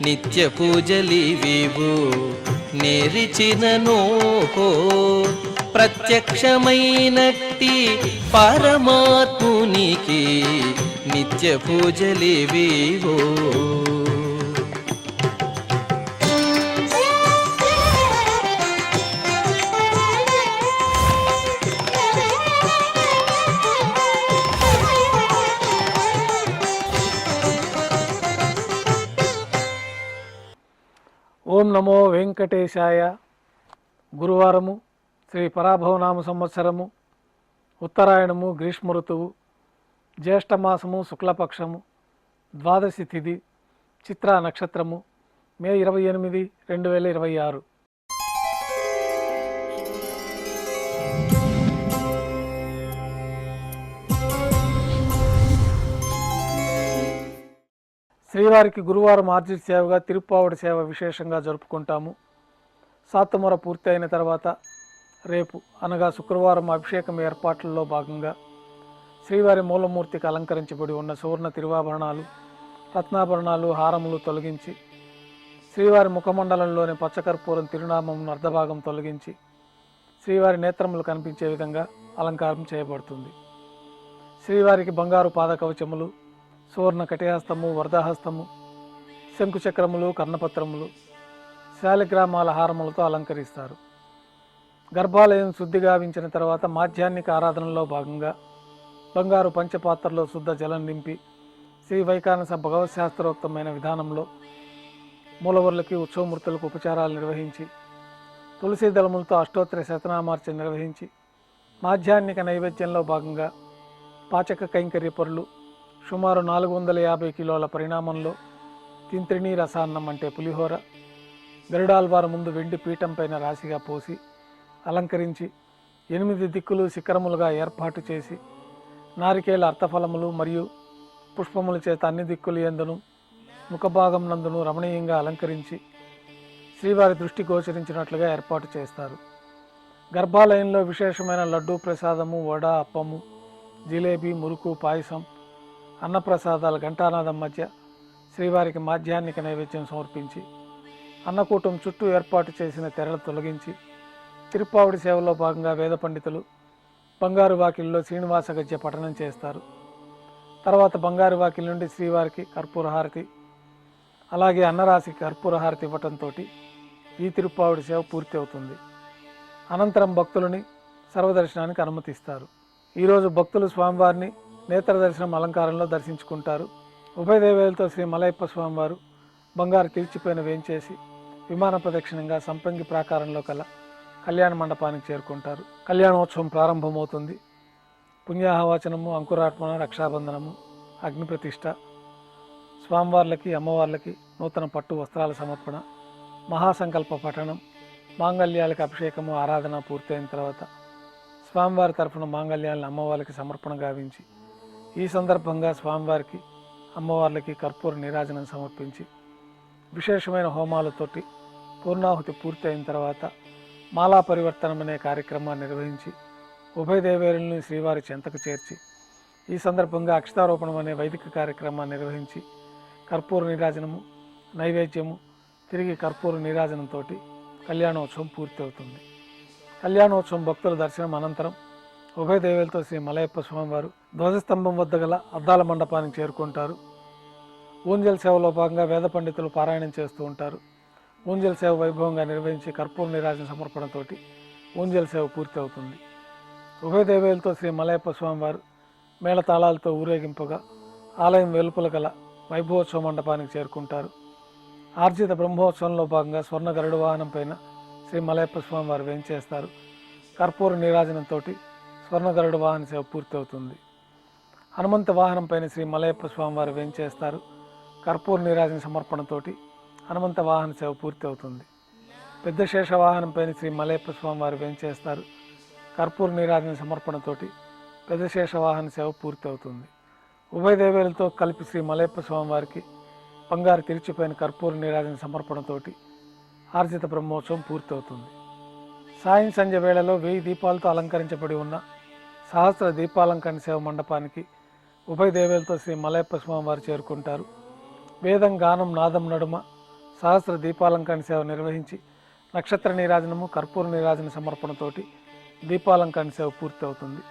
నిత్య పూజలివివు నేరిచినను ప్రత్యక్షమైనట్టి పరమాత్మునికి నిత్య పూజలివివో. ఓం నమో వెంకటేశాయ. గురువారము, శ్రీ పరాభవనామ సంవత్సరము, ఉత్తరాయణము, గ్రీష్మ ఋతువు, జ్యేష్ఠమాసము, శుక్లపక్షము, ద్వాదశి తిథి, చిత్రా నక్షత్రము, మే 28, 2026. శ్రీవారికి గురువారం ఆర్జిత సేవగా తిరుప్పావడి సేవ విశేషంగా జరుపుకుంటాము. సాత్తుమొర పూర్తి అయిన తర్వాత రేపు అనగా శుక్రవారం అభిషేకం ఏర్పాట్లలో భాగంగా శ్రీవారి మూలమూర్తికి అలంకరించబడి ఉన్న సువర్ణ తిరువాభరణాలు, రత్నాభరణాలు, హారములు తొలగించి శ్రీవారి ముఖమండలంలోని పచ్చకర్పూరం తిరునామమును అర్ధభాగం తొలగించి శ్రీవారి నేత్రములు కనిపించే విధంగా అలంకారం చేయబడుతుంది. శ్రీవారికి బంగారు పాదకవచములు, సువర్ణ కటిహస్తము, వరదహస్తము, శంకుచక్రములు, కర్ణపత్రములు, శాలిగ్రామాల హారములతో అలంకరిస్తారు. గర్భాలయం శుద్ధి గావించిన తర్వాత మాధ్యాహ్నిక ఆరాధనలో భాగంగా బంగారు పంచపాత్రలో శుద్ధ జలం నింపి శ్రీ వైకానస భగవశాస్త్రోక్తమైన విధానంలో మూలవర్లకి, ఉత్సవమూర్తులకు ఉపచారాలు నిర్వహించి తులసీ దళములతో అష్టోత్తర శతనామార్చన నిర్వహించి మాధ్యాహ్నిక నైవేద్యంలో భాగంగా పాచక కైంకర్య పరులు సుమారు 450 కిలోల పరిణామంలో తింత్రిణీ రసాన్నం అంటే పులిహోర గరుడాల్వారు ముందు వెండి పీఠం పైన రాశిగా పోసి అలంకరించి 8 దిక్కులు శిఖరములుగా ఏర్పాటు చేసి నారికేల అర్థఫలములు మరియు పుష్పముల చేత అన్ని దిక్కులు యందును ముఖభాగం నందును రమణీయంగా అలంకరించి శ్రీవారి దృష్టి గోచరించినట్లుగా ఏర్పాటు చేస్తారు. గర్భాలయంలో విశేషమైన లడ్డూ ప్రసాదము, వడ, అప్పము, జిలేబీ, మురుకు, పాయసం, అన్నప్రసాదాల ఘంటానాదం మధ్య శ్రీవారికి మాధ్యాహ్నిక నైవేద్యం సమర్పించి అన్నకూటం చుట్టూ ఏర్పాటు చేసిన తెరలు తొలగించి తిరుప్పావడి సేవలో భాగంగా వేద పండితులు బంగారు వాకిల్లో శ్రీనివాస గద్య పఠనం చేస్తారు. తర్వాత బంగారు వాకిల్ నుండి శ్రీవారికి కర్పూరహారతి, అలాగే అన్నరాశికి కర్పూరహారతి ఇవ్వటంతో ఈ తిరుప్పావడి సేవ పూర్తి అవుతుంది. అనంతరం భక్తులని సర్వదర్శనానికి అనుమతిస్తారు. ఈరోజు భక్తులు స్వామివారిని నేత్ర దర్శనం అలంకారంలో దర్శించుకుంటారు. ఉభయ దేవేలతో శ్రీ మలయప్ప స్వామివారు బంగారు తీర్చిపోయిన వేంచేసి విమాన ప్రదక్షిణంగా సంపంగి ప్రాకారంలో కల కళ్యాణ మండపానికి చేరుకుంటారు. కళ్యాణోత్సవం ప్రారంభమవుతుంది. పుణ్యాహవాచనము, అంకురార్పణ, రక్షాబంధనము, అగ్నిప్రతిష్ఠ, స్వామివార్లకి, అమ్మవార్లకి నూతన పట్టు వస్త్రాల సమర్పణ, మహాసంకల్ప పఠనం, మాంగళ్యాలకి అభిషేకము, ఆరాధన పూర్తయిన తర్వాత స్వామివారి తరఫున మాంగళ్యాలను అమ్మవారికి సమర్పణ గావించి ఈ సందర్భంగా స్వామివారికి, అమ్మవార్లకి కర్పూర నీరాజనం సమర్పించి విశేషమైన హోమాలతోటి పూర్ణాహుతి పూర్తి అయిన తర్వాత మాలా పరివర్తనం అనే కార్యక్రమాన్ని నిర్వహించి ఉభయ దేవేరులను శ్రీవారి చెంతకు చేర్చి ఈ సందర్భంగా అక్షతారోపణం అనే వైదిక కార్యక్రమాన్ని నిర్వహించి కర్పూర నీరాజనము, నైవేద్యము, తిరిగి కర్పూర నీరాజనంతో కళ్యాణోత్సవం పూర్తి అవుతుంది. కళ్యాణోత్సవం భక్తుల దర్శనం అనంతరం ఉభయ దేవేలతో శ్రీ మలయప్ప స్వామివారు ధ్వజస్తంభం వద్ద గల అద్దాల మండపానికి చేరుకుంటారు. ఊంజల్ సేవలో భాగంగా వేద పండితులు పారాయణం చేస్తూ ఉంటారు. ఊంజల్ సేవ వైభవంగా నిర్వహించి కర్పూర నీరాజన సమర్పణతోటి ఊంజల్ సేవ పూర్తి అవుతుంది. ఉభయ దేవేలతో శ్రీ మలయప్ప స్వామివారు మేళతాళాలతో ఊరేగింపుగా ఆలయం వెలుపల గల వైభవోత్సవ మండపానికి చేరుకుంటారు. ఆర్జిత బ్రహ్మోత్సవంలో భాగంగా స్వర్ణ గరుడ వాహనం పైన శ్రీ మలయప్ప స్వామివారు వేంచేస్తారు. కర్పూర నీరాజనంతో స్వర్ణ గరుడ వాహన సేవ పూర్తి అవుతుంది. హనుమంత వాహనం పైన శ్రీ మలయప్ప స్వామివారు వేంచేస్తారు. కర్పూర నీరాజన సమర్పణతోటి హనుమంత వాహన సేవ పూర్తి అవుతుంది. పెద్ద శేష వాహనం పైన శ్రీ మలయప్ప స్వామివారు వేంచేస్తారు. కర్పూర నీరాజన సమర్పణతోటి పెద్ద శేష వాహన సేవ పూర్తి అవుతుంది. ఉభయ దేవేలతో కలిపి శ్రీ మలయప్ప స్వామివారికి బంగారు తిరిచిపోయిన కర్పూర నీరాజన సమర్పణతోటి ఆర్జిత బ్రహ్మోత్సవం పూర్తి అవుతుంది. సాయం సంధ్య వేళలో 1000 దీపాలతో అలంకరించబడి ఉన్న సహస్ర దీపాలంకరణ సేవ మండపానికి ఉభయ దేవేలతో శ్రీ మలయప్ప స్వామి వారు చేరుకుంటారు. వేదం గానం నాదం నడుమ సహస్ర దీపాలంకరణ సేవ నిర్వహించి నక్షత్ర నీరాజనము కర్పూర నీరాజన సమర్పణతోటి దీపాలంకరణ సేవ పూర్తి అవుతుంది.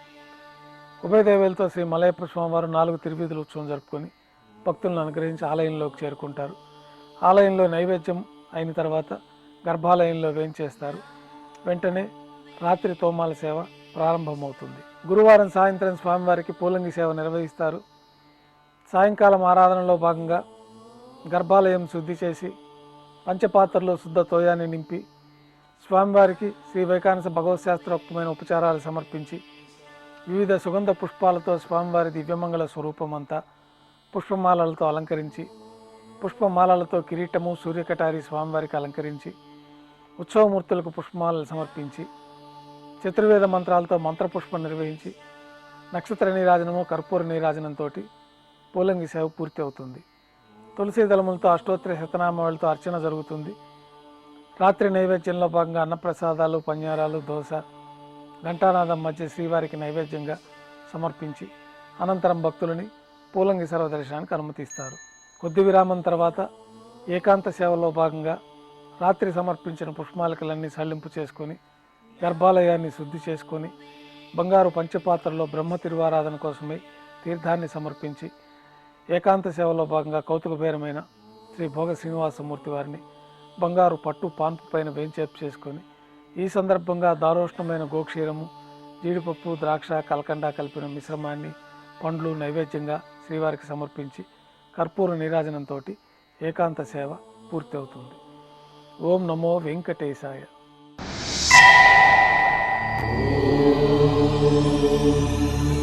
ఉభయ దేవేలతో శ్రీ మలయప్ప స్వామివారు 4 తిరువీధుల ఉత్సవం జరుపుకొని భక్తులను అనుగ్రహించి ఆలయంలోకి చేరుకుంటారు. ఆలయంలో నైవేద్యం అయిన తర్వాత గర్భాలయంలో వేంచేస్తారు. వెంటనే రాత్రి తోమాల సేవ ప్రారంభమవుతుంది. గురువారం సాయంత్రం స్వామివారికి పూలంగి సేవ నిర్వహిస్తారు. సాయంకాలం ఆరాధనలో భాగంగా గర్భాలయం శుద్ధి చేసి పంచపాత్రలో శుద్ధ తోయాన్ని నింపి స్వామివారికి శ్రీ వైకానస భగవత్ శాస్త్రోక్తమైన ఉపచారాలు సమర్పించి వివిధ సుగంధ పుష్పాలతో స్వామివారి దివ్యమంగళ స్వరూపమంతా పుష్పమాలలతో అలంకరించి పుష్పమాలలతో కిరీటము సూర్యకటారి స్వామివారికి అలంకరించి ఉత్సవమూర్తులకు పుష్పమాలలు సమర్పించి చతుర్వేద మంత్రాలతో మంత్రపుష్పం నిర్వహించి నక్షత్ర నీరాజనము కర్పూర నీరాజనంతో పూలంగి సేవ పూర్తి అవుతుంది. తులసి దళములతో అష్టోత్తర శతనామాలతో అర్చన జరుగుతుంది. రాత్రి నైవేద్యంలో భాగంగా అన్నప్రసాదాలు పన్యారాలు దోశ ఘంటానాదం మధ్య శ్రీవారికి నైవేద్యంగా సమర్పించి అనంతరం భక్తులని పూలంగి సర్వదర్శనానికి అనుమతిస్తారు. కొద్ది విరామం తర్వాత ఏకాంత సేవలో భాగంగా రాత్రి సమర్పించిన పుష్పమాలికలన్నీ సళ్లింపు చేసుకొని గర్భాలయాన్ని శుద్ధి చేసుకొని బంగారు పంచపాత్రలో బ్రహ్మ తిరువారాధన కోసమై తీర్థాన్ని సమర్పించి ఏకాంత సేవలో భాగంగా కౌతుకబేరమైన శ్రీ భోగ శ్రీనివాసమూర్తి వారిని బంగారు పట్టు పాన్పు పైన వేంచేపు చేసుకొని ఈ సందర్భంగా దారోష్ణమైన గోక్షీరము జీడిపప్పు ద్రాక్ష కలకండ కలిపిన మిశ్రమాన్ని పండ్లు నైవేద్యంగా శ్రీవారికి సమర్పించి కర్పూర నీరాజనంతో ఏకాంత సేవ పూర్తి అవుతుంది. ఓం నమో వెంకటేశాయ. ఓం